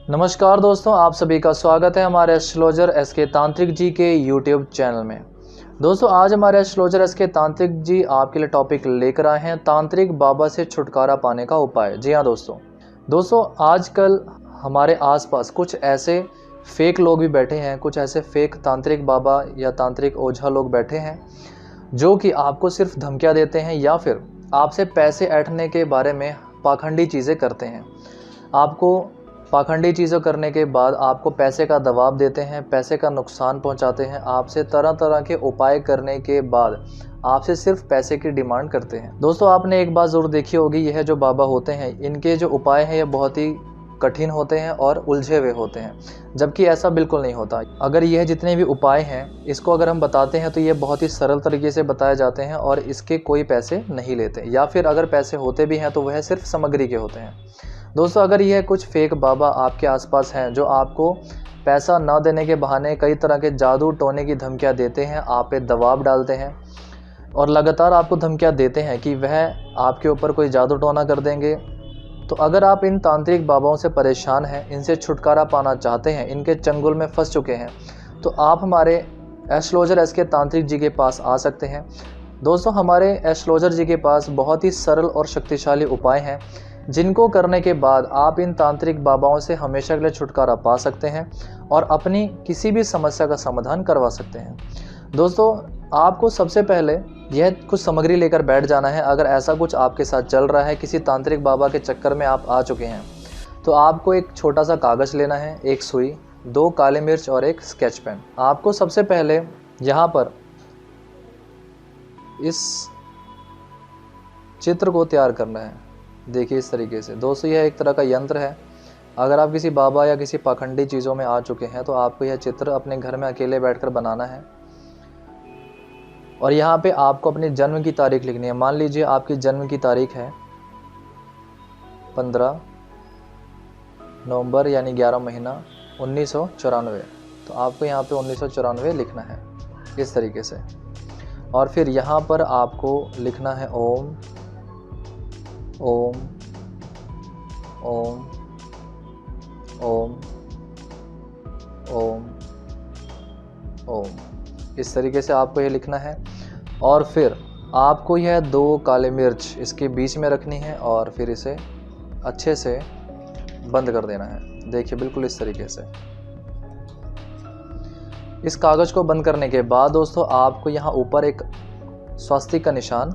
नमस्कार दोस्तों, आप सभी का स्वागत है हमारे एस्ट्रोलॉजर एसके तांत्रिक जी के यूट्यूब चैनल में। दोस्तों, आज हमारे एस्ट्रोलॉजर एसके तांत्रिक जी आपके लिए टॉपिक लेकर आए हैं तांत्रिक बाबा से छुटकारा पाने का उपाय। जी हाँ दोस्तों आजकल हमारे आसपास कुछ ऐसे फेक लोग भी बैठे हैं, कुछ ऐसे फेक तांत्रिक बाबा या तांत्रिक ओझा लोग बैठे हैं जो कि आपको सिर्फ धमकियाँ देते हैं या फिर आपसे पैसे ऐंठने के बारे में पाखंडी चीज़ें करते हैं। आपको पाखंडी चीज़ों करने के बाद आपको पैसे का दबाव देते हैं, पैसे का नुकसान पहुंचाते हैं, आपसे तरह तरह के उपाय करने के बाद आपसे सिर्फ पैसे की डिमांड करते हैं। दोस्तों, आपने एक बात ज़रूर देखी होगी, यह जो बाबा होते हैं इनके जो उपाय हैं ये बहुत ही कठिन होते हैं और उलझे हुए होते हैं, जबकि ऐसा बिल्कुल नहीं होता। अगर यह जितने भी उपाय हैं इसको अगर हम बताते हैं तो ये बहुत ही सरल तरीके से बताए जाते हैं और इसके कोई पैसे नहीं लेते, या फिर अगर पैसे होते भी हैं तो वह सिर्फ सामग्री के होते हैं। दोस्तों, अगर यह कुछ फेक बाबा आपके आसपास हैं जो आपको पैसा ना देने के बहाने कई तरह के जादू टोने की धमकियां देते हैं, आप पे दबाव डालते हैं और लगातार आपको धमकियां देते हैं कि वह आपके ऊपर कोई जादू टोना कर देंगे, तो अगर आप इन तांत्रिक बाबाओं से परेशान हैं, इनसे छुटकारा पाना चाहते हैं, इनके चंगुल में फंस चुके हैं, तो आप हमारे एस्ट्रोलॉजर एसके तांत्रिक जी के पास आ सकते हैं। दोस्तों, हमारे एस्ट्रोलॉजर जी के पास बहुत ही सरल और शक्तिशाली उपाय हैं जिनको करने के बाद आप इन तांत्रिक बाबाओं से हमेशा के लिए छुटकारा पा सकते हैं और अपनी किसी भी समस्या का समाधान करवा सकते हैं। दोस्तों, आपको सबसे पहले यह कुछ सामग्री लेकर बैठ जाना है। अगर ऐसा कुछ आपके साथ चल रहा है, किसी तांत्रिक बाबा के चक्कर में आप आ चुके हैं, तो आपको एक छोटा सा कागज़ लेना है, एक सुई, 2 काली मिर्च और एक स्केच पेन। आपको सबसे पहले यहाँ पर इस चित्र को तैयार करना है। देखिए इस तरीके से। दोस्तों, यह एक तरह का यंत्र है। अगर आप किसी बाबा या किसी पाखंडी चीज़ों में आ चुके हैं तो आपको यह चित्र अपने घर में अकेले बैठकर बनाना है और यहाँ पे आपको अपनी जन्म की तारीख लिखनी है। मान लीजिए आपकी जन्म की तारीख है 15 नवंबर यानी 11 महीना 1994, तो आपको यहाँ पे 1994 लिखना है इस तरीके से। और फिर यहाँ पर आपको लिखना है ओम ओम ओम ओम ओम ओम, इस तरीके से आपको यह लिखना है। और फिर आपको यह 2 काले मिर्च इसके बीच में रखनी है और फिर इसे अच्छे से बंद कर देना है। देखिए बिल्कुल इस तरीके से। इस कागज़ को बंद करने के बाद दोस्तों, आपको यहाँ ऊपर एक स्वस्तिक का निशान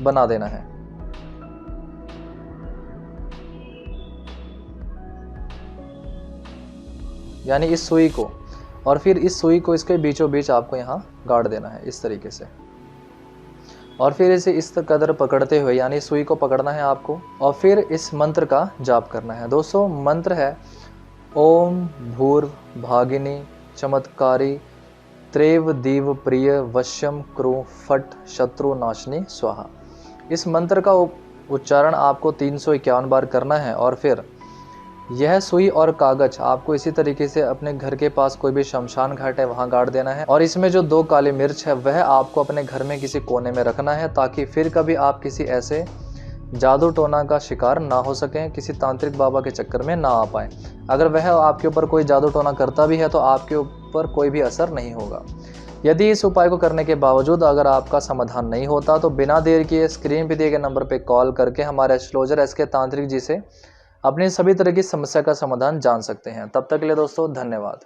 बना देना है। यानी इस सुई को, और फिर इस सुई को इसके बीचों बीच आपको यहाँ गाड़ देना है इस तरीके से। और फिर इसे इस कदर पकड़ते हुए, यानी सुई को पकड़ना है आपको और फिर इस मंत्र का जाप करना है। दोस्तों, मंत्र है ओम भूर भागिनी चमत्कारी त्रेव दीव प्रिय वश्यम क्रू फट शत्रु नाशनी स्वाहा। इस मंत्र का उच्चारण आपको 351 बार करना है और फिर यह सुई और कागज आपको इसी तरीके से अपने घर के पास कोई भी शमशान घाट है वहां गाड़ देना है। और इसमें जो 2 काली मिर्च है वह आपको अपने घर में किसी कोने में रखना है, ताकि फिर कभी आप किसी ऐसे जादू टोना का शिकार ना हो सकें, किसी तांत्रिक बाबा के चक्कर में ना आ पाए। अगर वह आपके ऊपर कोई जादू टोना करता भी है तो आपके ऊपर कोई भी असर नहीं होगा। यदि इस उपाय को करने के बावजूद अगर आपका समाधान नहीं होता तो बिना देर किए स्क्रीन पर दिए गए नंबर पर कॉल करके हमारे एस्ट्रोलॉजर एसके तांत्रिक जी से अपनी सभी तरह की समस्या का समाधान जान सकते हैं। तब तक के लिए दोस्तों धन्यवाद।